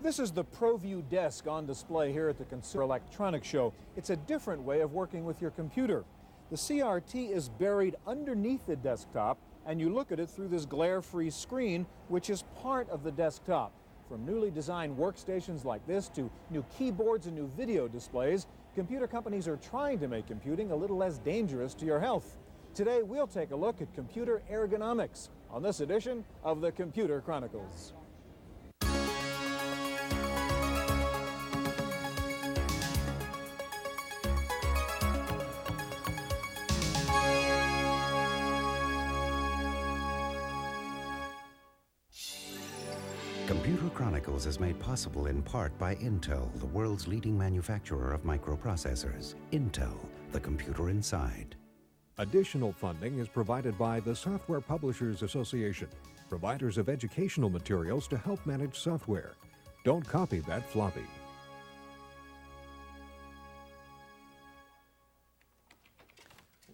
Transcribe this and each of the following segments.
This is the ProView desk on display here at the Consumer Electronics Show. It's a different way of working with your computer. The CRT is buried underneath the desktop, and you look at it through this glare-free screen, which is part of the desktop. From newly designed workstations like this to new keyboards and new video displays, computer companies are trying to make computing a little less dangerous to your health. Today, we'll take a look at computer ergonomics on this edition of the Computer Chronicles. Computer Chronicles is made possible in part by Intel, the world's leading manufacturer of microprocessors. Intel, the computer inside. Additional funding is provided by the Software Publishers Association, providers of educational materials to help manage software. Don't copy that floppy.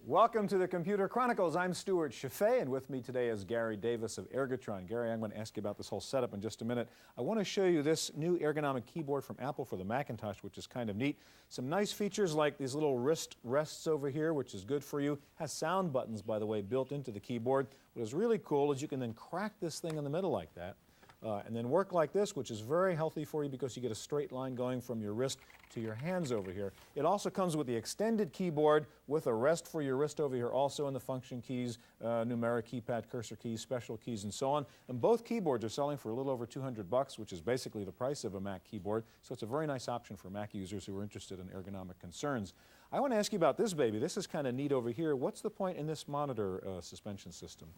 Welcome to the Computer Chronicles. I'm Stewart Cheifet, and with me today is Gary Davis of Ergotron. Gary, I'm going to ask you about this whole setup in just a minute. I want to show you this new ergonomic keyboard from Apple for the Macintosh, which is kind of neat. Some nice features like these little wrist rests over here, which is good for you. Has sound buttons, by the way, built into the keyboard. What is really cool is you can then crack this thing in the middle like that. And then work like this, which is very healthy for you because you get a straight line going from your wrist to your hands over here. It also comes with the extended keyboard with a rest for your wrist over here, also in the function keys, numeric keypad, cursor keys, special keys, and so on. And both keyboards are selling for a little over $200, which is basically the price of a Mac keyboard. So it's a very nice option for Mac users who are interested in ergonomic concerns. I want to ask you about this baby. This is kind of neat over here. What's the point in this monitor suspension system?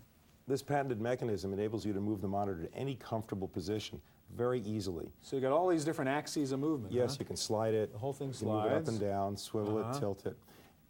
This patented mechanism enables you to move the monitor to any comfortable position very easily. So you got all these different axes of movement. Yes, huh? You can slide it. The whole thing slides. You can move it up and down, swivel it, tilt it.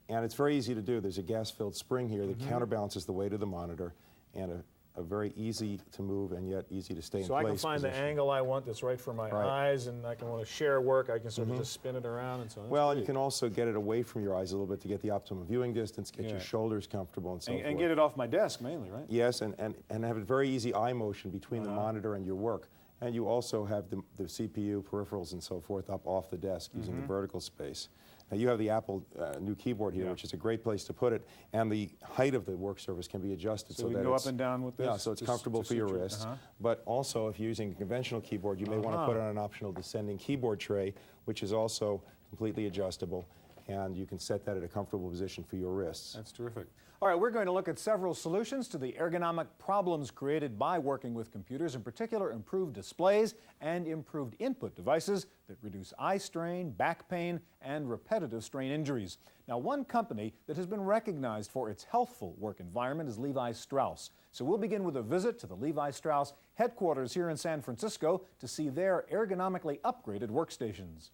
And it's very easy to do. There's a gas-filled spring here that counterbalances the weight of the monitor, and a very easy to move and yet easy to stay in place. So I can find the angle I want that's right for my eyes, and I can want to share work. I can sort of just spin it around and so on. Well, and you can also get it away from your eyes a little bit to get the optimum viewing distance, get your shoulders comfortable and so forth. And get it off my desk mainly, right? Yes, and have a very easy eye motion between the monitor and your work. And you also have the CPU, peripherals, and so forth up off the desk using the vertical space. Now you have the Apple new keyboard here, which is a great place to put it, and the height of the work surface can be adjusted so we that can go up and down with this? Yeah, so it's comfortable for your wrists. But also, if you're using a conventional keyboard, you may want to put on an optional descending keyboard tray, which is also completely adjustable, and you can set that at a comfortable position for your wrists. That's terrific. All right, we're going to look at several solutions to the ergonomic problems created by working with computers, in particular improved displays and improved input devices that reduce eye strain, back pain, and repetitive strain injuries. Now, one company that has been recognized for its healthful work environment is Levi Strauss. So we'll begin with a visit to the Levi Strauss headquarters here in San Francisco to see their ergonomically upgraded workstations.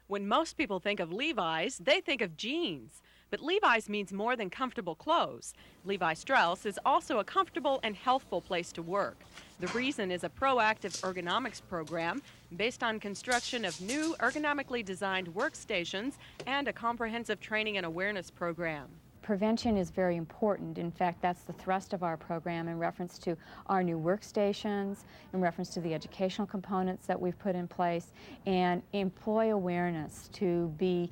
When most people think of Levi's, they think of jeans. But Levi's means more than comfortable clothes. Levi Strauss is also a comfortable and healthful place to work. The reason is a proactive ergonomics program based on construction of new ergonomically designed workstations and a comprehensive training and awareness program. Prevention is very important. In fact, that's the thrust of our program in reference to our new workstations, in reference to the educational components that we've put in place, and employee awareness to be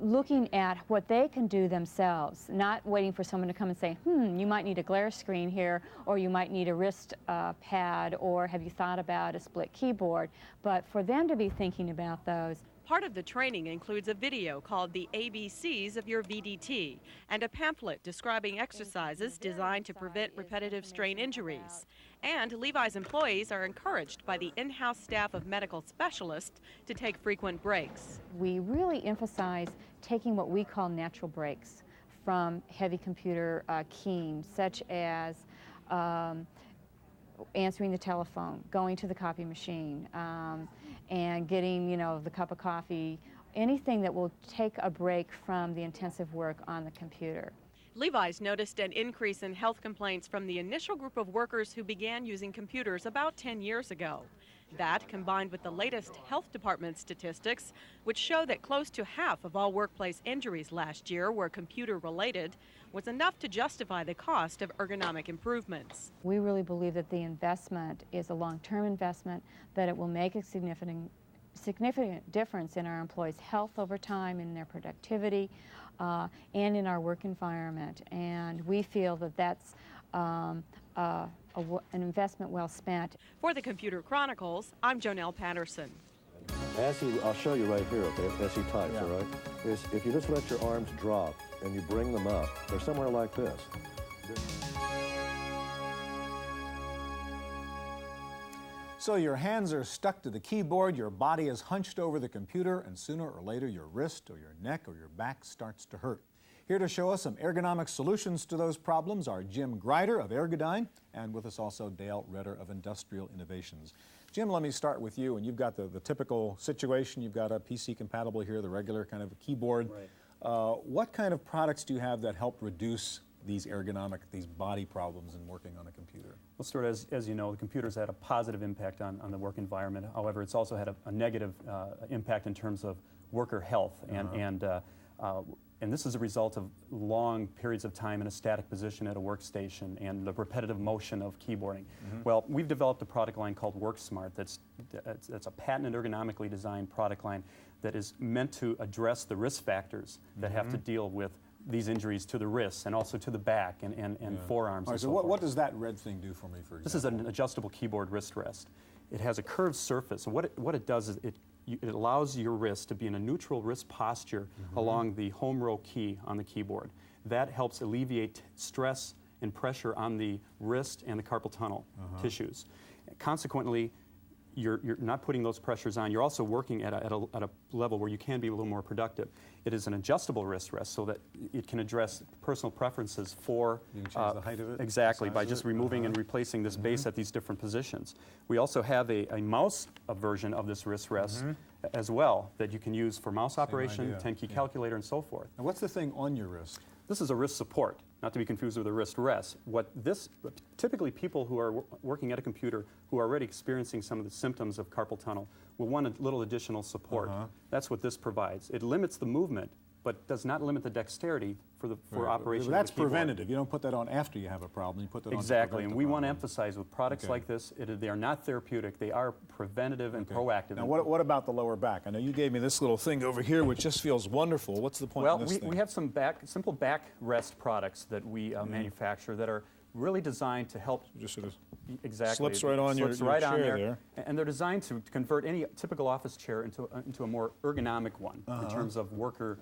looking at what they can do themselves, not waiting for someone to come and say, you might need a glare screen here, or you might need a wrist pad, or have you thought about a split keyboard, but for them to be thinking about those. Part of the training includes a video called The ABCs of Your VDT and a pamphlet describing exercises designed to prevent repetitive strain injuries. And Levi's employees are encouraged by the in-house staff of medical specialists to take frequent breaks. We really emphasize taking what we call natural breaks from heavy computer keying, such as answering the telephone, going to the copy machine, and getting, the cup of coffee, anything that will take a break from the intensive work on the computer. Levi's noticed an increase in health complaints from the initial group of workers who began using computers about 10 years ago. That, combined with the latest health department statistics, which show that close to half of all workplace injuries last year were computer-related, was enough to justify the cost of ergonomic improvements. We really believe that the investment is a long-term investment, that it will make a significant difference in our employees' health over time, in their productivity, and in our work environment. And we feel that that's an investment well spent. For the Computer Chronicles, I'm Jonelle Patterson. I'll show you right here, okay, as he types, all right? If you just let your arms drop and you bring them up, they're somewhere like this. So your hands are stuck to the keyboard, your body is hunched over the computer, and sooner or later your wrist or your neck or your back starts to hurt. Here to show us some ergonomic solutions to those problems are Jim Greider of Ergodyne, and with us also Dale Redder of Industrial Innovations. Jim, let me start with you, and you've got the typical situation. You've got a PC compatible here, the regular kind of a keyboard. Right. What kind of products do you have that help reduce these body problems in working on a computer? Well, Stuart, as you know, the computer's had a positive impact on the work environment. However, it's also had a negative impact in terms of worker health, and this is a result of long periods of time in a static position at a workstation and the repetitive motion of keyboarding. Well, we've developed a product line called WorkSmart that's a patented ergonomically designed product line that is meant to address the risk factors that have to deal with these injuries to the wrists and also to the back and forearms. All right, so what does that red thing do for me, for example? This is an adjustable keyboard wrist rest. It has a curved surface. So what it does is it allows your wrist to be in a neutral wrist posture along the home row key on the keyboard. That helps alleviate stress and pressure on the wrist and the carpal tunnel tissues. Consequently, you're not putting those pressures on. You're also working at a level where you can be a little more productive. It is an adjustable wrist rest so that it can address personal preferences for you can change the height of it? Exactly, by just removing and replacing this base at these different positions. We also have a mouse version of this wrist rest as well that you can use for mouse operation, 10-key calculator, and so forth. And what's the thing on your wrist? This is a wrist support, not to be confused with a wrist rest. Typically people who are working at a computer who are already experiencing some of the symptoms of carpal tunnel will want a little additional support. That's what this provides. It limits the movement, but does not limit the dexterity for operation. But that's preventative. You don't put that on after you have a problem. You put that on exactly, and we want to emphasize with products like this, they are not therapeutic. They are preventative and proactive. Now, what about the lower back? I know you gave me this little thing over here, which just feels wonderful. What's the point of this thing? We have some simple back rest products that we manufacture that are really designed to help. Just sort of slips right on your chair there. And they're designed to convert any typical office chair into a more ergonomic one in terms of worker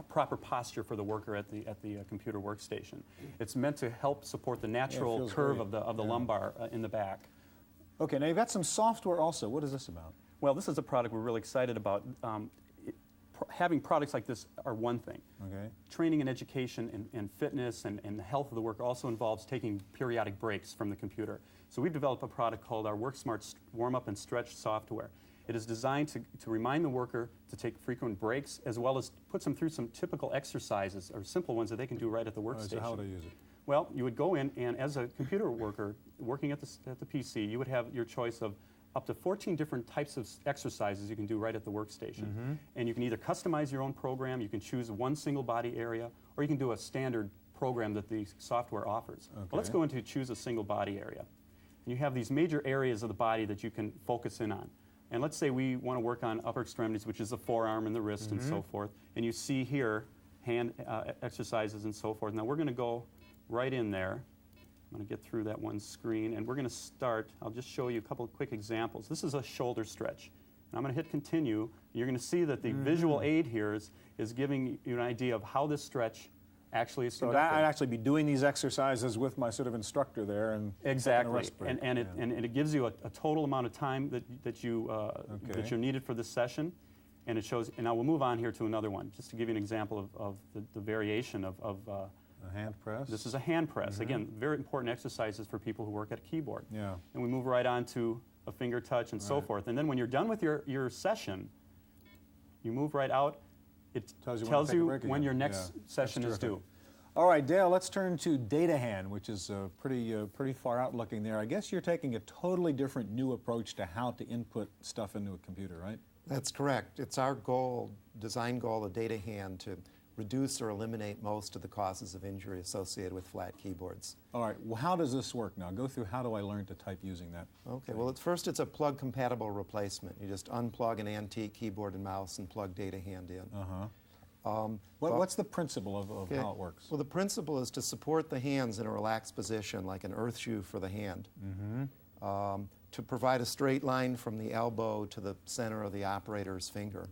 proper posture for the worker at the computer workstation. It's meant to help support the natural curve of the lumbar in the back. Okay, now you've got some software also. What is this about? Well, this is a product we're really excited about. Having products like this are one thing. Okay. Training and education and fitness and the health of the worker also involves taking periodic breaks from the computer. So we've developed a product called our WorkSmart Warm-Up and Stretch software. It is designed to remind the worker to take frequent breaks as well as put them through some typical exercises or simple ones that they can do right at the workstation. So how would I use it? Well, you would go in and as a computer worker working at the PC, you would have your choice of up to 14 different types of exercises you can do right at the workstation. And you can either customize your own program, you can choose one single body area, or you can do a standard program that the software offers. Okay. Well, let's go into choose a single body area. And you have these major areas of the body that you can focus in on. And let's say we want to work on upper extremities, which is the forearm and the wrist and so forth. And you see here hand exercises and so forth. Now we're going to go right in there. I'm going to get through that one screen, and we're going to start. I'll just show you a couple of quick examples. This is a shoulder stretch. And I'm going to hit continue. And you're going to see that the visual aid here is giving you an idea of how this stretch actually is conducted. So I'd actually be doing these exercises with my sort of instructor there. And exactly. And it gives you a total amount of time that you're needed for this session. And it shows, and now we'll move on here to another one, just to give you an example of the variation of a hand press? This is a hand press. Again, very important exercises for people who work at a keyboard. Yeah. And we move right on to a finger touch and so forth. And then when you're done with your session, you move right out. It tells you when your next session is due. All right, Dale, let's turn to DataHand, which is pretty far out looking there. I guess you're taking a totally different new approach to how to input stuff into a computer, right? That's correct. It's our goal, design goal of DataHand, to reduce or eliminate most of the causes of injury associated with flat keyboards. All right, well, how does this work now? Go through how do I learn to type using that? Okay, well, first it's a plug-compatible replacement. You just unplug an antique keyboard and mouse and plug DataHand in. What's the principle of how it works? Well, the principle is to support the hands in a relaxed position, like an earth shoe for the hand. To provide a straight line from the elbow to the center of the operator's finger.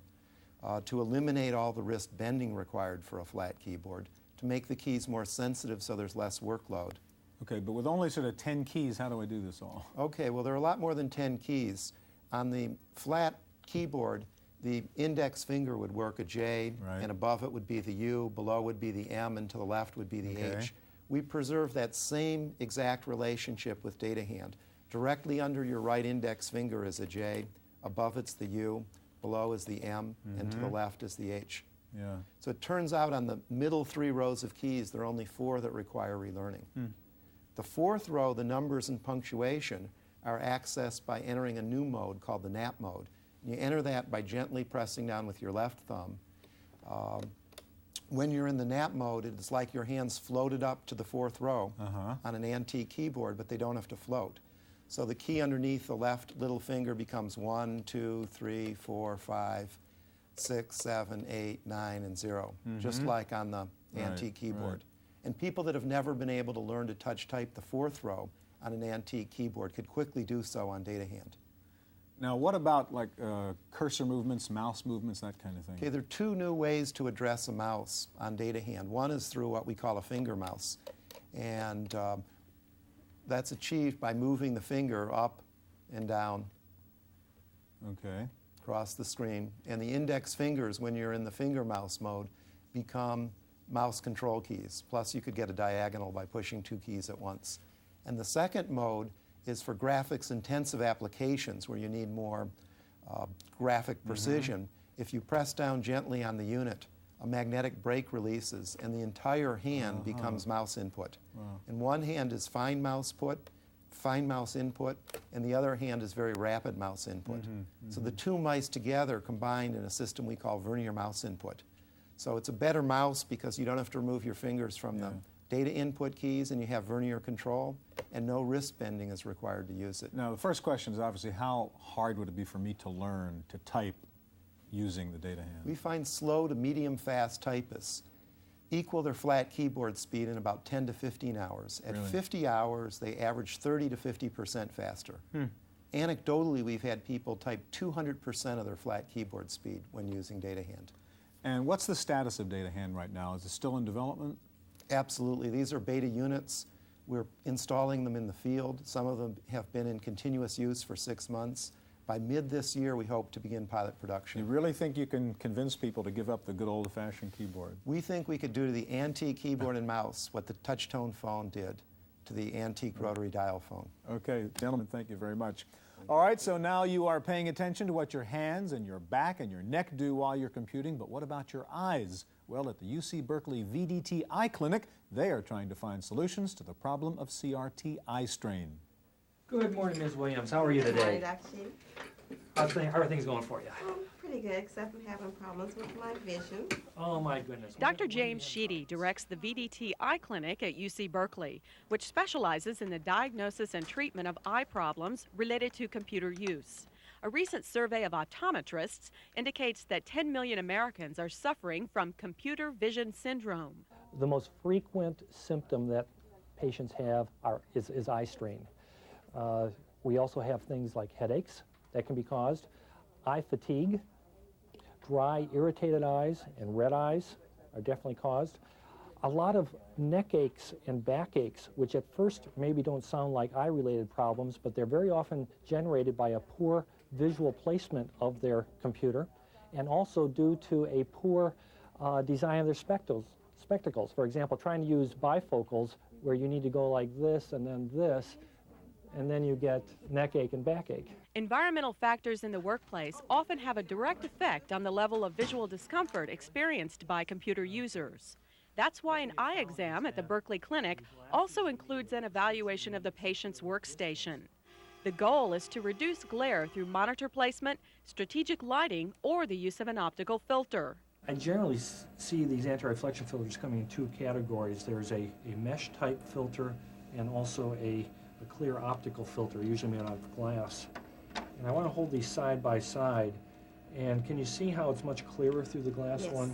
To eliminate all the wrist bending required for a flat keyboard. To make the keys more sensitive so there's less workload. Okay, but with only sort of 10 keys, how do I do this all? Okay, well, there are a lot more than 10 keys. On the flat keyboard, the index finger would work a J, and above it would be the U, below would be the M, and to the left would be the H. We preserve that same exact relationship with DataHand. Directly under your right index finger is a J, above it's the U, below is the M, and to the left is the H. So it turns out on the middle 3 rows of keys, there are only 4 that require relearning. The 4th row, the numbers and punctuation, are accessed by entering a new mode called the nap mode. You enter that by gently pressing down with your left thumb. When you're in the nap mode, it's like your hands floated up to the 4th row on an antique keyboard, but they don't have to float. So the key underneath the left little finger becomes 1, 2, 3, 4, 5, 6, 7, 8, 9, and 0, just like on the antique keyboard. And people that have never been able to learn to touch type the 4th row on an antique keyboard could quickly do so on DataHand. Now, what about like cursor movements, mouse movements, that kind of thing? Okay, there are 2 new ways to address a mouse on DataHand. One is through what we call a finger mouse, and that's achieved by moving the finger up and down across the screen. And the index fingers, when you're in the finger mouse mode, become mouse control keys. Plus, you could get a diagonal by pushing 2 keys at once. And the second mode is for graphics-intensive applications where you need more graphic precision. If you press down gently on the unit, a magnetic brake releases, and the entire hand becomes mouse input. And one hand is fine mouse input, and the other hand is very rapid mouse input. So the 2 mice together combined in a system we call vernier mouse input. So it's a better mouse because you don't have to remove your fingers from the data input keys, and you have vernier control, and no wrist bending is required to use it. Now, the first question is obviously how hard would it be for me to learn to type using the DataHand? We find slow to medium fast typists equal their flat keyboard speed in about 10 to 15 hours. At 50 hours, they average 30 to 50% faster. Anecdotally, we've had people type 200% of their flat keyboard speed when using DataHand. And what's the status of DataHand right now? Is it still in development? Absolutely. These are beta units. We're installing them in the field. Some of them have been in continuous use for 6 months. By mid this year, we hope to begin pilot production. You really think you can convince people to give up the good old-fashioned keyboard? We think we could do to the antique keyboard and mouse what the touch-tone phone did to the antique rotary dial phone. Okay, gentlemen, thank you very much. All right, so now you are paying attention to what your hands and your back and your neck do while you're computing, but what about your eyes? Well, at the UC Berkeley VDT Eye Clinic, they are trying to find solutions to the problem of CRT eye strain. Good morning, Ms. Williams. How are you today? Good morning, Dr. Cheifet. How are things going for you? Pretty good, except I'm having problems with my vision. Oh, my goodness. Dr. James Sheedy directs the VDT Eye Clinic at UC Berkeley, which specializes in the diagnosis and treatment of eye problems related to computer use. A recent survey of optometrists indicates that 10 million Americans are suffering from computer vision syndrome. The most frequent symptom that patients have is eye strain. We also have things like headaches that can be caused, eye fatigue, dry, irritated eyes, and red eyes are definitely caused. A lot of neck aches and back aches, which at first maybe don't sound like eye-related problems, but they're very often generated by a poor visual placement of their computer, and also due to a poor design of their spectacles. For example, trying to use bifocals where you need to go like this and then you get neck ache and back ache. Environmental factors in the workplace often have a direct effect on the level of visual discomfort experienced by computer users. That's why an eye exam at the Berkeley Clinic also includes an evaluation of the patient's workstation. The goal is to reduce glare through monitor placement, strategic lighting, or the use of an optical filter. I generally see these anti-reflection filters coming in two categories. There's a mesh type filter and also a clear optical filter, usually made out of glass. And I want to hold these side by side. And can you see how it's much clearer through the glass one?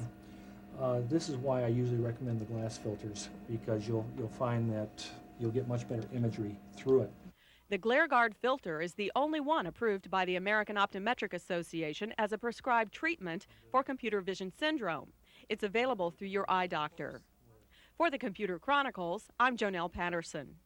This is why I usually recommend the glass filters, because you'll find that you'll get much better imagery through it. The GlareGuard filter is the only one approved by the American Optometric Association as a prescribed treatment for computer vision syndrome. It's available through your eye doctor. For the Computer Chronicles, I'm Jonelle Patterson.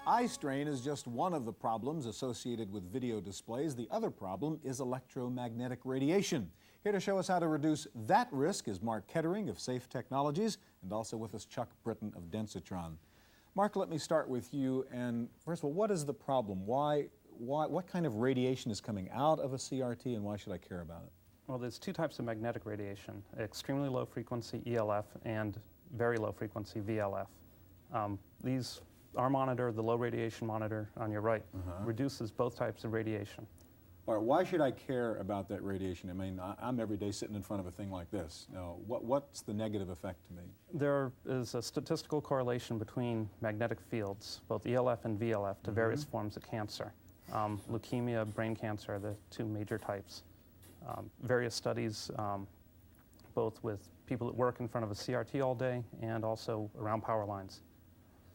Eye strain is just one of the problems associated with video displays. The other problem is electromagnetic radiation. Here to show us how to reduce that risk is Mark Kettering of Safe Technologies, and also with us Chuck Britton of Densitron. Mark, let me start with you. And first of all, what is the problem? What kind of radiation is coming out of a CRT, and why should I care about it? Well, there's two types of magnetic radiation: extremely low frequency ELF and very low frequency VLF. Our monitor, the low radiation monitor on your right, reduces both types of radiation. All right, why should I care about that radiation? I mean, I'm every day sitting in front of a thing like this. Now, what's the negative effect to me? There is a statistical correlation between magnetic fields, both ELF and VLF, to various forms of cancer. Leukemia, brain cancer are the two major types. Various studies, both with people that work in front of a CRT all day and also around power lines.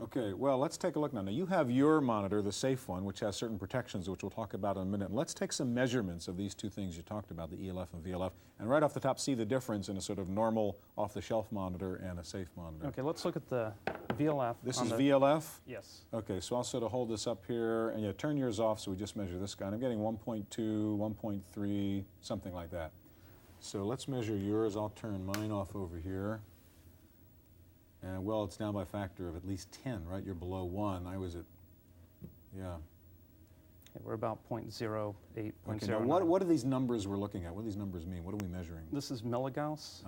Okay, well, let's take a look now. Now, you have your monitor, the safe one, which has certain protections, which we'll talk about in a minute. And let's take some measurements of these two things you talked about, the ELF and VLF, and right off the top, see the difference in a sort of normal off-the-shelf monitor and a safe monitor. Okay, let's look at the VLF. This is VLF? Yes. Okay, so I'll sort of hold this up here, and turn yours off, so we just measure this guy. And I'm getting 1.2, 1.3, something like that. So let's measure yours. I'll turn mine off over here. And well, it's down by a factor of at least 10, right? You're below 1. I was at, yeah. We're about 0.08, 0.09. Okay, now what are these numbers we're looking at? What do these numbers mean? What are we measuring? This is milligauss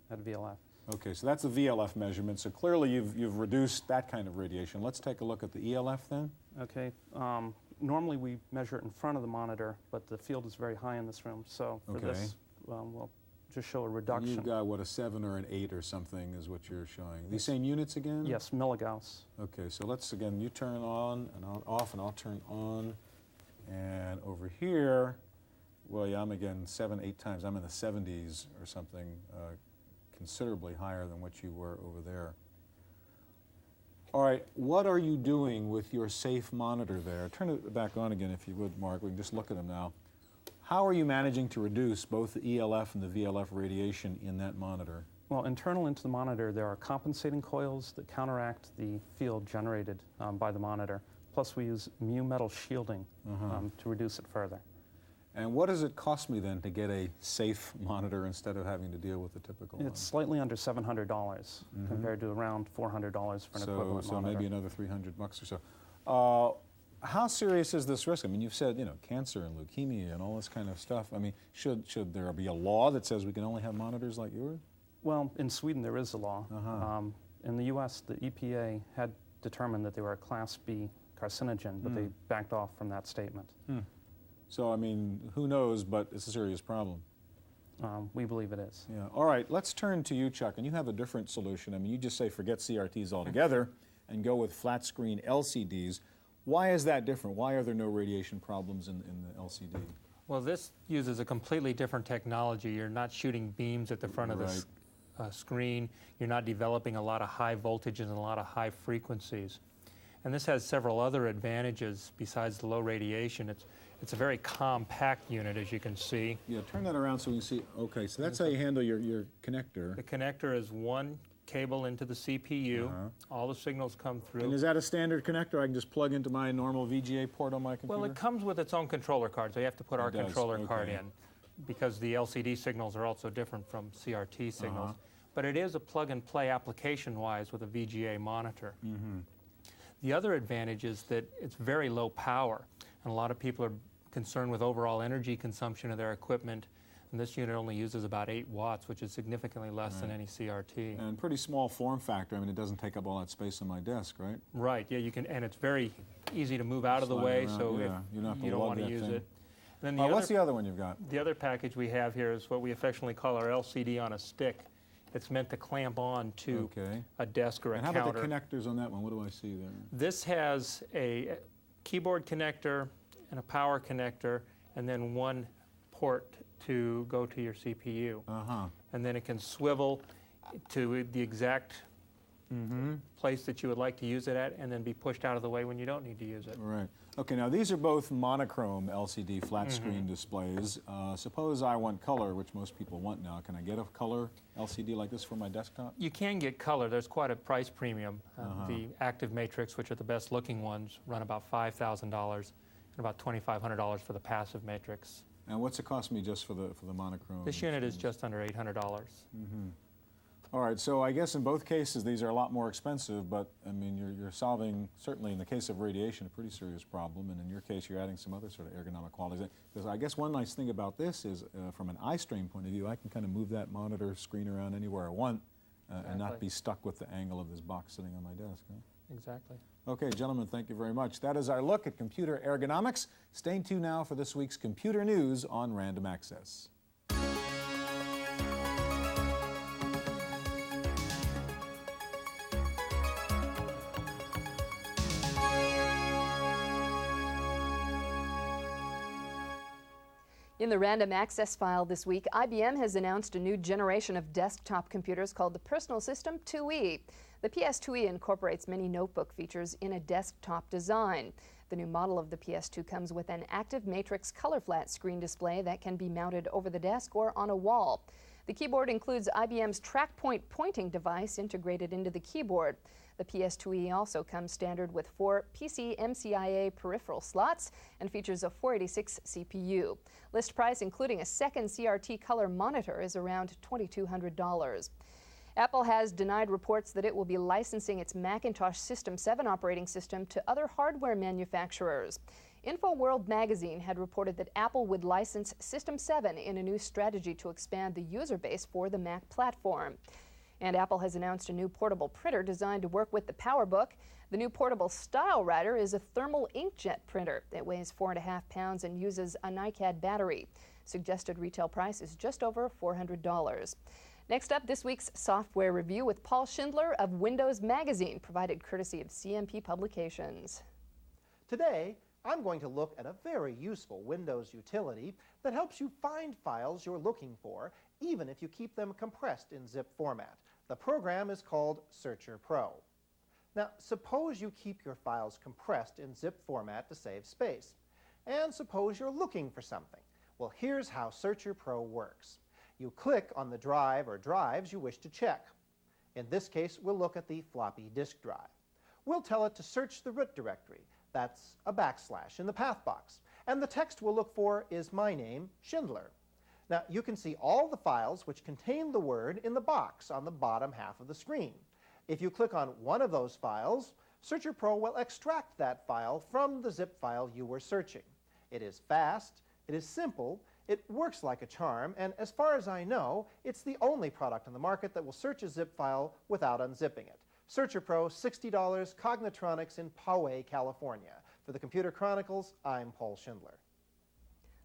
at VLF. Okay, so that's the VLF measurement. So clearly you've reduced that kind of radiation. Let's take a look at the ELF then. Okay. Normally we measure it in front of the monitor, but the field is very high in this room. So for this, we'll just show a reduction. You've got, what, a 7 or an 8 or something is what you're showing. These same units again? Yes, milligauss. Okay, so let's, again, you turn on and off, and I'll turn on. And over here, well, yeah, I'm again 7, 8 times. I'm in the 70s or something, considerably higher than what you were over there. All right, what are you doing with your safe monitor there? Turn it back on again if you would, Mark. We can just look at them now. How are you managing to reduce both the ELF and the VLF radiation in that monitor? Well, internal into the monitor, there are compensating coils that counteract the field generated by the monitor. Plus, we use mu metal shielding to reduce it further. And what does it cost me then to get a safe monitor instead of having to deal with the typical one? It's slightly under $700 compared to around $400 for an equivalent monitor. So maybe another $300 or so. How serious is this risk? I mean, you've said, cancer and leukemia and all this kind of stuff. I mean, should there be a law that says we can only have monitors like yours? Well, in Sweden there is a law. In the U.S., the EPA had determined that they were a Class B carcinogen, but they backed off from that statement. So, I mean, who knows, but it's a serious problem. We believe it is. Yeah. All right, let's turn to you, Chuck, and you have a different solution. I mean, you just say forget CRTs altogether and go with flat screen LCDs. Why is that different? Why are there no radiation problems in the LCD? Well, this uses a completely different technology. You're not shooting beams at the front of the screen. You're not developing a lot of high voltages and a lot of high frequencies. And this has several other advantages besides the low radiation. It's a very compact unit, as you can see. Yeah, turn that around so we can see. Okay, so that's how you handle your connector. The connector is one cable into the CPU. All the signals come through. And is that a standard connector? I can just plug into my normal VGA port on my computer? Well, it comes with its own controller card, so you have to put our controller card in because the LCD signals are also different from CRT signals. but it is a plug-and-play application-wise with a VGA monitor. The other advantage is that it's very low power, and a lot of people are concerned with overall energy consumption of their equipment, and this unit only uses about 8 watts, which is significantly less than any CRT. And pretty small form factor. I mean, it doesn't take up all that space on my desk, right? Right, yeah, you can, and it's very easy to move out of the way, around, so yeah. if you don't want to use it. And then what's the other one you've got? The other package we have here is what we affectionately call our LCD on a stick. It's meant to clamp on to a desk or a counter. And how about the connectors on that one? What do I see there? This has a keyboard connector and a power connector, and then one port to go to your CPU. And then it can swivel to the exact place that you would like to use it at, and then be pushed out of the way when you don't need to use it. Right. Okay, now these are both monochrome LCD flat screen displays. Suppose I want color, which most people want now. Can I get a color LCD like this for my desktop? You can get color. There's quite a price premium. The Active Matrix, which are the best looking ones, run about $5,000 and about $2,500 for the Passive Matrix. And what's it cost me just for the monochrome? This unit is just under $800. All right, so I guess in both cases these are a lot more expensive, but I mean you're solving, certainly in the case of radiation, a pretty serious problem, and in your case you're adding some other sort of ergonomic qualities. Because I guess one nice thing about this is from an eye strain point of view, I can kind of move that monitor screen around anywhere I want and not be stuck with the angle of this box sitting on my desk. Huh? Exactly. Okay, gentlemen, thank you very much. That is our look at computer ergonomics. Stay tuned now for this week's computer news on Random Access. In the Random Access file this week, IBM has announced a new generation of desktop computers called the Personal System 2E. The PS2E incorporates many notebook features in a desktop design. The new model of the PS2 comes with an Active Matrix color flat screen display that can be mounted over the desk or on a wall. The keyboard includes IBM's TrackPoint pointing device integrated into the keyboard. The PS2E also comes standard with 4 PC MCIA peripheral slots and features a 486 CPU. List price, including a second CRT color monitor, is around $2,200. Apple has denied reports that it will be licensing its Macintosh System 7 operating system to other hardware manufacturers. InfoWorld magazine had reported that Apple would license System 7 in a new strategy to expand the user base for the Mac platform. And Apple has announced a new portable printer designed to work with the PowerBook. The new portable Style Writer is a thermal inkjet printer. It weighs 4.5 pounds and uses a NiCad battery. Suggested retail price is just over $400. Next up, this week's software review with Paul Schindler of Windows Magazine, provided courtesy of CMP Publications. Today, I'm going to look at a very useful Windows utility that helps you find files you're looking for, even if you keep them compressed in zip format. The program is called Searcher Pro. Now, suppose you keep your files compressed in zip format to save space. And suppose you're looking for something. Well, here's how Searcher Pro works. You click on the drive or drives you wish to check. In this case, we'll look at the floppy disk drive. We'll tell it to search the root directory. That's a backslash in the path box. And the text we'll look for is my name, Schindler. Now, you can see all the files which contain the word in the box on the bottom half of the screen. If you click on one of those files, Searcher Pro will extract that file from the zip file you were searching. It is fast, it is simple, it works like a charm, and as far as I know, it's the only product on the market that will search a zip file without unzipping it. Searcher Pro, $60, Cognitronics in Poway, California. For the Computer Chronicles, I'm Paul Schindler.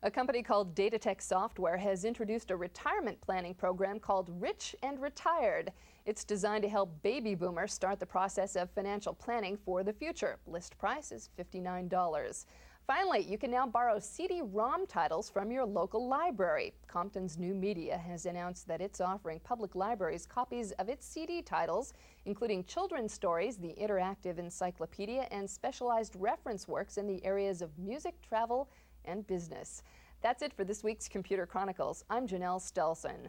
A company called Datatech Software has introduced a retirement planning program called Rich and Retired. It's designed to help baby boomers start the process of financial planning for the future. List price is $59. Finally, you can now borrow CD-ROM titles from your local library. Compton's New Media has announced that it's offering public libraries copies of its CD titles, including children's stories, the interactive encyclopedia, and specialized reference works in the areas of music, travel, and business. That's it for this week's Computer Chronicles. I'm Janelle Stelson.